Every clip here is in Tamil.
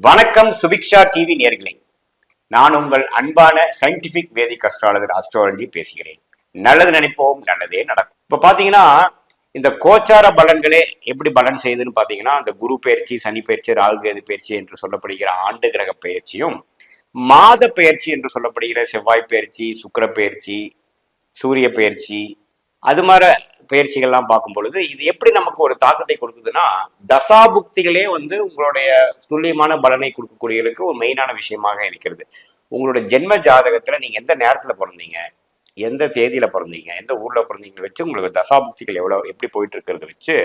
வணக்கம் சுபிக்ஷா டிவி நேயர்களே. நான் உங்கள் அன்பான சயின்டிபிக் வேதிக் அஸ்ட்ராலஜி பேசுகிறேன். நல்லது நினைப்போம், நல்லதே நடக்கும். இப்ப பாத்தீங்கன்னா இந்த கோச்சார பலன்களே எப்படி பலன் செய்யுதுன்னு பாத்தீங்கன்னா, அந்த குரு பயிற்சி, சனி பயிற்சி, ராகு கேது பயிற்சி என்று சொல்லப்படுகிற ஆண்டு கிரக பயிற்சியும், மாத பயிற்சி என்று சொல்லப்படுகிற செவ்வாய் பயிற்சி, சுக்கிர பயிற்சி, சூரிய பயிற்சி, அது மாதிரி பயிற்சிகள்லாம் பார்க்கும் பொழுது இது எப்படி நமக்கு ஒரு தாக்கத்தை கொடுக்குதுன்னா, தசாபுக்திகளே உங்களுடைய துல்லியமான பலனை கொடுக்கக்கூடியதுக்கு ஒரு மெயினான விஷயமாக இருக்கிறது. உங்களுடைய ஜென்ம ஜாதகத்துல நீங்க எந்த நேரத்துல பிறந்தீங்க, எந்த தேதியில பிறந்தீங்க, எந்த ஊர்ல பிறந்தீங்க வச்சு உங்களுக்கு தசாபுக்திகள் எப்படி போயிட்டு இருக்கிறத வச்சு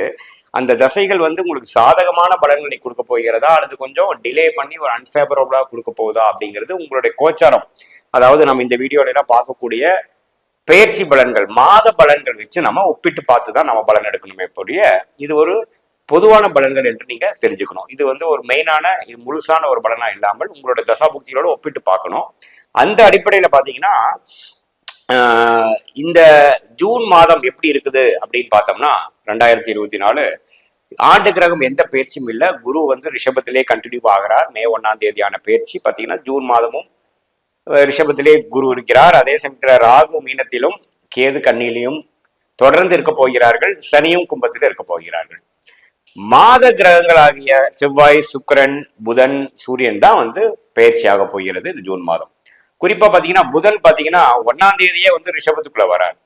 அந்த தசைகள் உங்களுக்கு சாதகமான பலன்களை கொடுக்க போகிறதா அல்லது கொஞ்சம் டிலே பண்ணி ஒரு அன்ஃபேவரபிளா கொடுக்க போகுதா அப்படிங்கிறது உங்களுடைய கோச்சாரம். அதாவது நம்ம இந்த வீடியோல எல்லாம் பார்க்கக்கூடிய பயிற்சி பலன்கள், மாத பலன்கள் வச்சு நம்ம ஒப்பிட்டு பார்த்து தான் நம்ம பலன் எடுக்கணுமே போலிய இது ஒரு பொதுவான பலன்கள் என்று நீங்க தெரிஞ்சுக்கணும். இது ஒரு மெயினான, இது முழுசான ஒரு பலனா இல்லாமல் உங்களோட தசாபுக்திகளோட ஒப்பிட்டு பார்க்கணும். அந்த அடிப்படையில பாத்தீங்கன்னா இந்த ஜூன் மாதம் எப்படி இருக்குது அப்படின்னு பார்த்தோம்னா, 2024 ஆண்டு கிரகம் எந்த பயிற்சியும் இல்லை. குரு ரிஷபத்திலே கண்டினியூ ஆகிறார். மே 1ஆம் தேதியான பயிற்சி பார்த்தீங்கன்னா ஜூன் மாதமும் ரிஷபத்திலே குரு இருக்கிறார். அதே சமயத்துல ராகு மீனத்திலும் கேது கன்னியிலையும் தொடர்ந்து இருக்க போகிறார்கள். சனியும் கும்பத்தில் இருக்க போகிறார்கள். மாத கிரகங்களாகிய செவ்வாய், சுக்கிரன், புதன், சூரியன் தான் பயிற்சியாக போகிறது இந்த ஜூன் மாதம். குறிப்பா பாத்தீங்கன்னா புதன் பாத்தீங்கன்னா 1ஆம் தேதியே ரிஷபத்துக்குள்ள வரார்.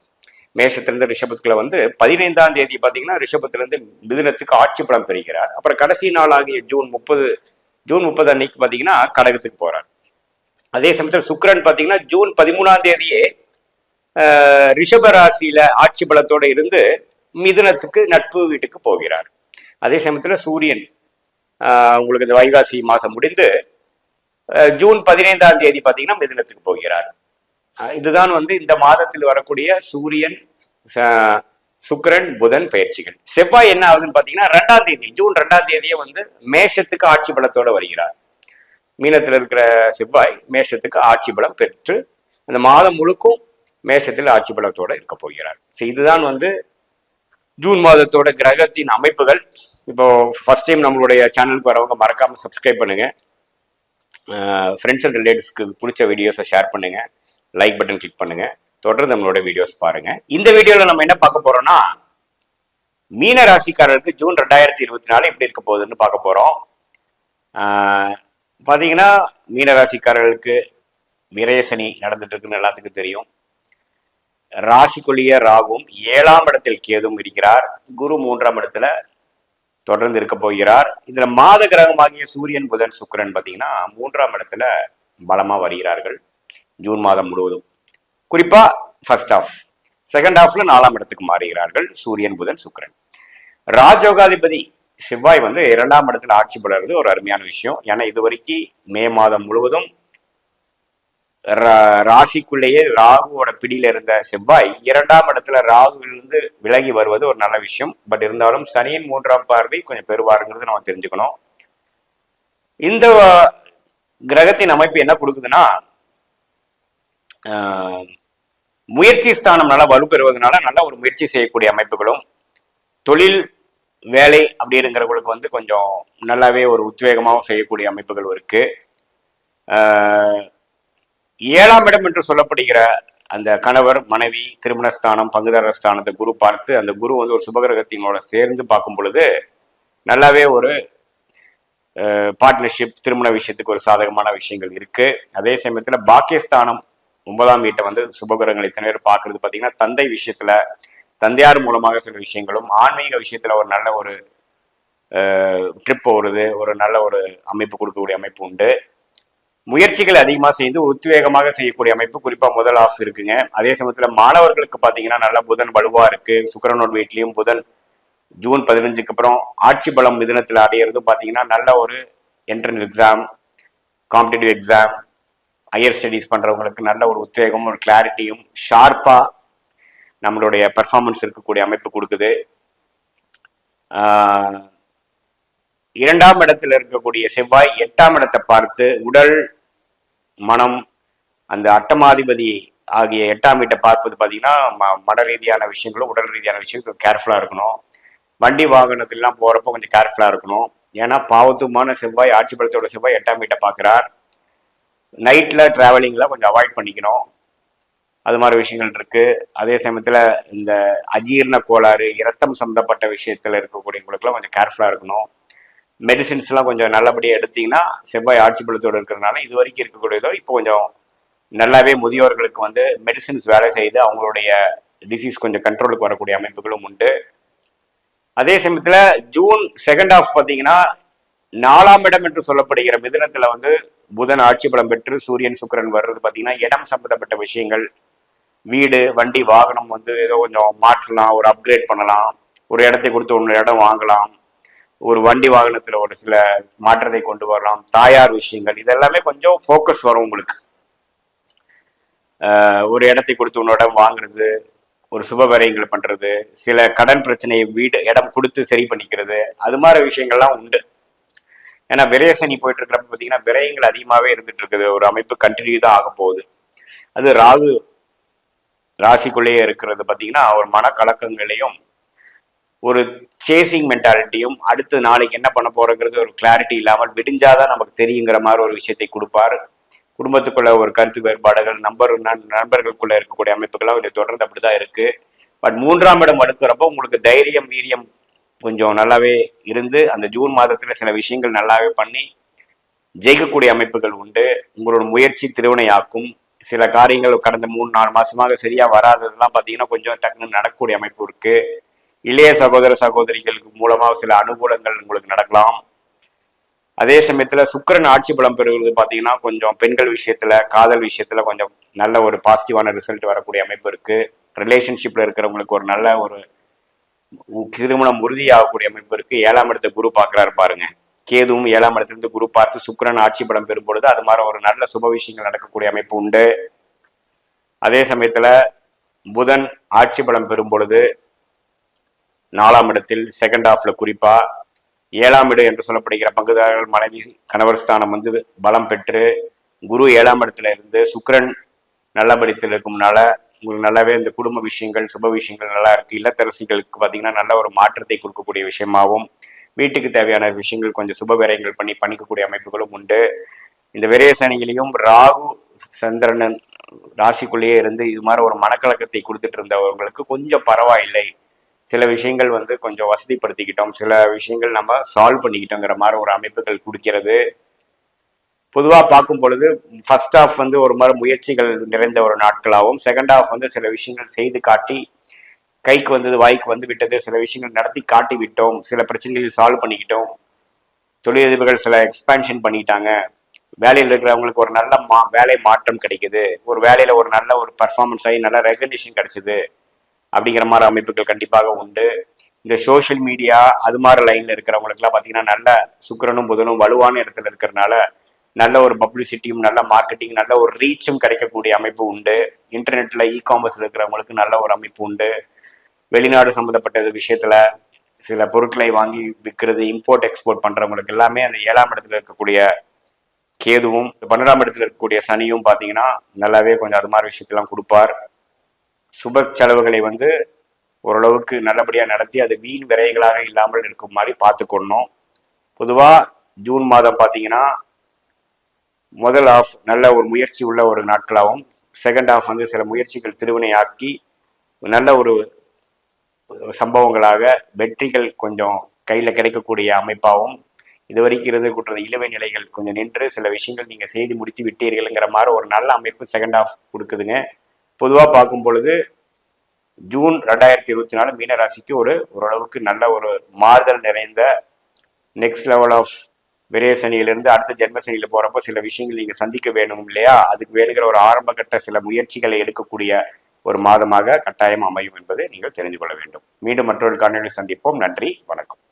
மேஷத்திலிருந்து ரிஷபத்துக்குள்ள 15ஆம் தேதி பாத்தீங்கன்னா ரிஷபத்திலிருந்து மிதுனத்துக்கு ஆட்சி பலம் பெறுகிறார். அப்புறம் கடைசி நாள் ஆகிய ஜூன் 30 அன்னைக்கு பாத்தீங்கன்னா கடகத்துக்கு போறார். அதே சமயத்தில் சுக்கிரன் பாத்தீங்கன்னா ஜூன் 13ஆம் தேதியே ரிஷப ராசியில ஆட்சி பலத்தோட இருந்து மிதுனத்துக்கு நட்பு வீட்டுக்கு போகிறார். அதே சமயத்துல சூரியன் உங்களுக்கு இந்த வைகாசி மாசம் முடிந்து ஜூன் 15ஆம் தேதி பாத்தீங்கன்னா மிதுனத்துக்கு போகிறார். இதுதான் இந்த மாதத்தில் வரக்கூடிய சூரியன், சுக்கிரன், புதன் பயிற்சிகள். செவ்வாய் என்ன ஆகுதுன்னு பாத்தீங்கன்னா 2ஆம் தேதி, ஜூன் 2ஆம் தேதியே மேஷத்துக்கு ஆட்சி பலத்தோட வருகிறார். மீனத்தில் இருக்கிற செவ்வாய் மேஷத்துக்கு ஆட்சி பலம் பெற்று அந்த மாதம் முழுக்கும் மேஷத்தில் ஆட்சி பலத்தோட இருக்க போகிறார். இதுதான் ஜூன் மாதத்தோட கிரகத்தின் அமைப்புகள். இப்போ ஃபர்ஸ்ட் டைம் நம்மளுடைய சேனலுக்கு வரவங்க மறக்காம சப்ஸ்கிரைப் பண்ணுங்க. ஃப்ரெண்ட்ஸ் அண்ட் ரிலேட்டிவ்ஸ்க்கு பிடிச்ச வீடியோஸை ஷேர் பண்ணுங்க. லைக் பட்டன் கிளிக் பண்ணுங்க. தொடர்ந்து நம்மளோட வீடியோஸ் பாருங்க. இந்த வீடியோல நம்ம என்ன பார்க்க போறோம்னா, மீன ராசிக்காரர்களுக்கு ஜூன் 2024 எப்படி இருக்க போகுதுன்னு பார்க்க போறோம். பாத்தீங்கன்னா மீனராசிக்காரர்களுக்கு விரயசனி நடந்துட்டு இருக்குன்னு எல்லாத்துக்கும் தெரியும். ராசிக்குள்ளிய ராகும் 7ஆம் இடத்தில் கேதும் இருக்கிறார். குரு 3ஆம் இடத்துல தொடர்ந்து இருக்க போகிறார். இதுல மாத கிரகமாகிய சூரியன், புதன், சுக்கிரன் பாத்தீங்கன்னா 3ஆம் இடத்துல பலமா வருகிறார்கள் ஜூன் மாதம் முழுவதும். குறிப்பா ஃபர்ஸ்ட் ஹாஃப், செகண்ட் ஹாஃப்ல 4ஆம் இடத்துக்கு மாறுகிறார்கள் சூரியன், புதன், சுக்கிரன். ராஜயோகாதிபதி செவ்வாய் 2ஆம் இடத்துல ஆட்சி பெறுறது ஒரு அருமையான விஷயம். ஏன்னா இது வரைக்கும் மே மாதம் முழுவதும் ராசிக்குள்ளேயே ராகுவோட பிடியில இருந்த செவ்வாய் 2ஆம் இடத்துல ராகுவிலிருந்து விலகி வருவது ஒரு நல்ல விஷயம். பட் இருந்தாலும் சனியின் 3ஆம் பார்வை கொஞ்சம் பெறுவாருங்கிறது நம்ம தெரிஞ்சுக்கணும். இந்த கிரகத்தின் அமைப்பு என்ன கொடுக்குதுன்னா, முயற்சி ஸ்தானம் நல்லா வலுப்பெறுவதனால நல்ல ஒரு முயற்சி செய்யக்கூடிய அமைப்புகளும், தொழில் வேலை அப்படிங்கிறவங்களுக்கு கொஞ்சம் நல்லாவே ஒரு உத்வேகமாகவும் செய்யக்கூடிய அமைப்புகள் இருக்கு. 7ஆம் இடம் என்று சொல்லப்படுகிற அந்த கணவர், மனைவி, திருமணஸ்தானம், பங்குதாரர் ஸ்தானத்தை குரு பார்த்து, அந்த குரு ஒரு சுபகிரகத்தினோட சேர்ந்து பார்க்கும் பொழுது நல்லாவே ஒரு பார்ட்னர்ஷிப், திருமண விஷயத்துக்கு ஒரு சாதகமான விஷயங்கள் இருக்கு. அதே சமயத்துல பாக்கியஸ்தானம் 9ஆம் வீட்டை சுபகிரகங்கள் இத்தனை பேர் பார்க்கறது பார்த்தீங்கன்னா தந்தை விஷயத்துல, தந்தையார் மூலமாக சில விஷயங்களும், ஆன்மீக விஷயத்துல ஒரு நல்ல ஒரு ட்ரிப் போகிறது, ஒரு நல்ல ஒரு அமைப்பு கொடுக்கக்கூடிய அமைப்பு உண்டு. முயற்சிகள் அதிகமாக செய்து உத்வேகமாக செய்யக்கூடிய அமைப்பு குறிப்பா முதல் ஆஃப் இருக்குங்க. அதே சமயத்துல மாணவர்களுக்கு பாத்தீங்கன்னா நல்ல புதன் வலுவா இருக்கு. சுக்கிரனோட வீட்லயும் புதன் ஜூன் 15க்கு அப்புறம் ஆட்சி பலம் மிதுனத்துல அடையிறதும் பாத்தீங்கன்னா நல்ல ஒரு entrance exam, competitive exam, higher studies பண்றவங்களுக்கு நல்ல ஒரு உத்வேகமும் ஒரு கிளாரிட்டியும் ஷார்ப்பா நம்மளுடைய பெர்ஃபார்மன்ஸ் இருக்கக்கூடிய அமைப்பு கொடுக்குது. 2ஆம் இடத்துல இருக்கக்கூடிய செவ்வாய் 8ஆம் இடத்தை பார்த்து உடல், மனம், அந்த அட்டமாதிபதி ஆகிய 8ஆம் வீட்டை பார்ப்பது பார்த்தீங்கன்னா மன ரீதியான விஷயங்களும் உடல் ரீதியான விஷயங்களும் கேர்ஃபுல்லா இருக்கணும். வண்டி வாகனத்திலாம் போறப்போ கொஞ்சம் கேர்ஃபுல்லா இருக்கணும். ஏன்னா பாவத்துமான செவ்வாய், ஆட்சி பலத்தோட செவ்வாய் 8ஆம் வீட்டை பார்க்குறார். நைட்டில் ட்ராவலிங்கில் கொஞ்சம் அவாய்ட் பண்ணிக்கணும். அது மாதிரி விஷயங்கள் இருக்கு. அதே சமயத்தில் இந்த அஜீரண கோளாறு, இரத்தம் சம்மந்தப்பட்ட விஷயத்தில் இருக்கக்கூடியவங்களுக்குலாம் கொஞ்சம் கேர்ஃபுல்லாக இருக்கணும். மெடிசின்ஸ்லாம் கொஞ்சம் நல்லபடியாக எடுத்தீங்கன்னா செவ்வாய் ஆட்சி பலத்தோடு இருக்கிறதுனால இது வரைக்கும் இருக்கக்கூடியதோ இப்போ கொஞ்சம் நல்லாவே முதியோர்களுக்கு வந்து மெடிசின்ஸ் வேலை செய்து அவங்களுடைய டிசீஸ் கொஞ்சம் கண்ட்ரோலுக்கு வரக்கூடிய அமைப்புகளும் உண்டு. அதே சமயத்தில் ஜூன் செகண்ட் ஹாஃப் பார்த்தீங்கன்னா 4ஆம் இடம் என்று சொல்லப்படுகிற மிதுனத்தில் வந்து புதன் ஆட்சி பலம் பெற்று சூரியன் சுக்கிரன் வர்றது பார்த்தீங்கன்னா இடம் சம்பந்தப்பட்ட விஷயங்கள், வீடு வண்டி வாகனம் வந்து ஏதோ கொஞ்சம் மாற்றலாம், ஒரு அப்கிரேட் பண்ணலாம், ஒரு இடத்தை கொடுத்து ஒன்று இடம் வாங்கலாம், ஒரு வண்டி வாகனத்தில் ஒரு சில மாற்றத்தை கொண்டு வரலாம், தாயார் விஷயங்கள் இதெல்லாமே கொஞ்சம் ஃபோக்கஸ் வரும் உங்களுக்கு. ஒரு இடத்தை கொடுத்து ஒன்று இடம் வாங்குறது, ஒரு சுப விரயங்கள் பண்றது, சில கடன் பிரச்சனையை வீடு இடம் கொடுத்து சரி பண்ணிக்கிறது, அது மாதிரி விஷயங்கள்லாம் உண்டு. ஏன்னா விரய சனி போயிட்டு இருக்கிறப்ப பார்த்தீங்கன்னா விரயங்கள் அதிகமாகவே இருந்துட்டு இருக்குது. ஒரு அமைப்பு கண்டினியூ தான் ஆக போகுது. அது ராகு ராசிக்குள்ளேயே இருக்கிறது பார்த்தீங்கன்னா ஒரு மனக்கலக்கங்களையும் ஒரு சேசிங் மென்டாலிட்டியும், அடுத்து நாளைக்கு என்ன பண்ண போறங்கிறது ஒரு கிளாரிட்டி இல்லாமல் விடிஞ்சாதான் நமக்கு தெரியுங்கிற மாதிரி ஒரு விஷயத்தை கொடுப்பார். குடும்பத்துக்குள்ள ஒரு கருத்து வேறுபாடுகள், நண்பர்களுக்குள்ள இருக்கக்கூடிய அமைப்புகள்லாம் கொஞ்சம் தொடர்ந்து அப்படிதான் இருக்கு. பட் 3ஆம் இடம் அடுக்கிறப்போ உங்களுக்கு தைரியம் வீரியம் கொஞ்சம் நல்லாவே இருந்து அந்த ஜூன் மாதத்துல சில விஷயங்கள் நல்லாவே பண்ணி ஜெயிக்கக்கூடிய அமைப்புகள் உண்டு. உங்களோட முயற்சி திருவினையாக்கும். சில காரியங்கள் கடந்த 3-4 மாசமாக சரியா வராததெல்லாம் பார்த்தீங்கன்னா கொஞ்சம் டக்குன்னு நடக்கக்கூடிய அமைப்பு இருக்கு. இளைய சகோதர சகோதரிகளுக்கு மூலமாக சில அனுகூலங்கள் உங்களுக்கு நடக்கலாம். அதே சமயத்துல சுக்கிரன் ஆட்சி பலம் பெறுவது பார்த்தீங்கன்னா கொஞ்சம் பெண்கள் விஷயத்துல, காதல் விஷயத்துல கொஞ்சம் நல்ல ஒரு பாசிட்டிவான ரிசல்ட் வரக்கூடிய அமைப்பு இருக்கு. ரிலேஷன்ஷிப்ல இருக்கிறவங்களுக்கு ஒரு நல்ல ஒரு திருமணம் உறுதியாகக்கூடிய அமைப்பு இருக்கு. 7ஆம் இடத்தை குரு பார்க்கிறாரு பாருங்க. கேதுவும் 7ஆம் இடத்திலிருந்து குரு பார்த்து சுக்கிரன் ஆட்சி பலம் பெறும் பொழுது அது மாதிரி ஒரு நல்ல சுப விஷயங்கள் நடக்கக்கூடிய அமைப்பு உண்டு. அதே சமயத்துல புதன் ஆட்சி பலம் பெறும் பொழுது 4ஆம் இடத்தில் செகண்ட் ஹாஃப்ல குறிப்பா 7ஆம் இடம் என்று சொல்லப்படுகிற பங்குதாரர்கள் மனைவி கணவர் ஸ்தானம் வந்து பலம் பெற்று குரு 7ஆம் இடத்துல இருந்து சுக்கிரன் நல்லபடித்தில் இருக்கும்னால உங்களுக்கு நல்லாவே இந்த குடும்ப விஷயங்கள் சுப விஷயங்கள் நல்லா இருக்கு. இல்லத்தரசிகளுக்கு பார்த்தீங்கன்னா நல்ல ஒரு மாற்றத்தை கொடுக்கக்கூடிய விஷயமாகவும், வீட்டுக்கு தேவையான விஷயங்கள் கொஞ்சம் சுப விரயங்கள் பண்ணிக்கக்கூடிய அமைப்புகளும் உண்டு. இந்த விரய சனியிலையும் ராகு சந்திரன் ராசிக்குள்ளேயே இருந்து இது மாதிரி ஒரு மனக்கலக்கத்தை கொடுத்துட்டு இருந்தவங்களுக்கு கொஞ்சம் பரவாயில்லை, சில விஷயங்கள் வந்து கொஞ்சம் வசதிப்படுத்திக்கிட்டோம், சில விஷயங்கள் நம்ம சால்வ் பண்ணிக்கிட்டோங்கிற மாதிரி ஒரு அமைப்புகள் கொடுக்கிறது. பொதுவாக பார்க்கும் பொழுது ஃபர்ஸ்ட் ஹாஃப் வந்து ஒரு மாதிரி முயற்சிகள் நிறைந்த ஒரு நாட்களாகவும், செகண்ட் ஹாஃப் வந்து சில விஷயங்கள் செய்து காட்டி கைக்கு வந்தது வாய்க்கு வந்து விட்டது, சில விஷயங்கள் நடத்தி காட்டி விட்டோம், சில பிரச்சனைகள் சால்வ் பண்ணிக்கிட்டோம், தொழிலதிபர்கள் சில எக்ஸ்பான்ஷன் பண்ணிட்டாங்க, வேலையில் இருக்கிறவங்களுக்கு ஒரு நல்ல வேலை மாற்றம் கிடைக்குது, ஒரு வேலையில ஒரு நல்ல ஒரு பர்ஃபார்மன்ஸ் ஆகி நல்ல ரெகக்னிஷன் கிடைச்சிது அப்படிங்கிற மாதிரி அமைப்புகள் கண்டிப்பாக உண்டு. இந்த சோஷியல் மீடியா அது மாதிரி லைன்ல இருக்கிறவங்களுக்குலாம் பார்த்தீங்கன்னா நல்ல சுக்கிரனும் புதனும் வலுவான இடத்துல இருக்கிறதுனால நல்ல ஒரு பப்ளிசிட்டியும் நல்ல மார்க்கெட்டிங் நல்ல ஒரு ரீச்சும் கிடைக்கக்கூடிய அமைப்பு உண்டு. இன்டர்நெட்ல காமர்ஸ் இருக்கிறவங்களுக்கு நல்ல ஒரு அமைப்பு உண்டு. வெளிநாடு சம்மந்தப்பட்ட விஷயத்துல சில பொருட்களை வாங்கி விற்கிறது, இம்போர்ட் எக்ஸ்போர்ட் பண்றவங்களுக்கு எல்லாமே அந்த 7ஆம் இடத்துல இருக்கக்கூடிய கேதுவும் 12ஆம் இடத்துல இருக்கக்கூடிய சனியும் பார்த்தீங்கன்னா நல்லாவே கொஞ்சம் அது மாதிரி விஷயத்தெல்லாம் கொடுப்பார். சுப செலவுகளை வந்து ஓரளவுக்கு நல்லபடியாக நடத்தி அது வீண் விரயங்களாக இல்லாமல் இருக்கும் மாதிரி பார்த்துக்கொள்ளணும். பொதுவாக ஜூன் மாதம் பார்த்தீங்கன்னா முதல் ஹாஃப் நல்ல ஒரு முயற்சி உள்ள ஒரு நாட்களாகவும், செகண்ட் ஹாஃப் வந்து சில முயற்சிகள் திருவினையாக்கி நல்ல ஒரு சம்பவங்களாக வெற்றிகள் கொஞ்சம் கையில் கிடைக்கக்கூடிய அமைப்பாகவும், இதுவரைக்கும் இருந்து கூட்டுற இழுவை நிலைகள் கொஞ்சம் நின்று சில விஷயங்கள் நீங்கள் செய்து முடித்து விட்டீர்கள்ங்கிற மாதிரி ஒரு நல்ல அமைப்பு செகண்ட் ஹாஃப் கொடுக்குதுங்க. பொதுவாக பார்க்கும் பொழுது ஜூன் 2024 மீன ராசிக்கு ஓரளவுக்கு நல்ல ஒரு மாறுதல் நிறைந்த நெக்ஸ்ட் லெவல் ஆஃப் விரய சனியிலிருந்து அடுத்த ஜென்ம சனியில போறப்போ சில விஷயங்கள் நீங்க சந்திக்க வேணும் இல்லையா, அதுக்கு வேணுங்கிற ஒரு ஆரம்ப கட்ட சில முயற்சிகளை எடுக்கக்கூடிய ஒரு மாதமாக கட்டாயம் அமையும் என்பதை நீங்கள் தெரிந்து கொள்ள வேண்டும். மீண்டும் மற்றொரு காணொலியில் சந்திப்போம். நன்றி, வணக்கம்.